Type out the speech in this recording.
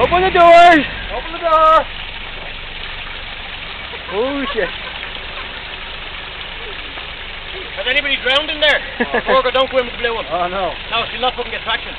Open the doors! Open the door! Oh shit. Has anybody drowned in there? Morgan, don't go in with the blue one. Oh no. No, she'll not fucking get traction.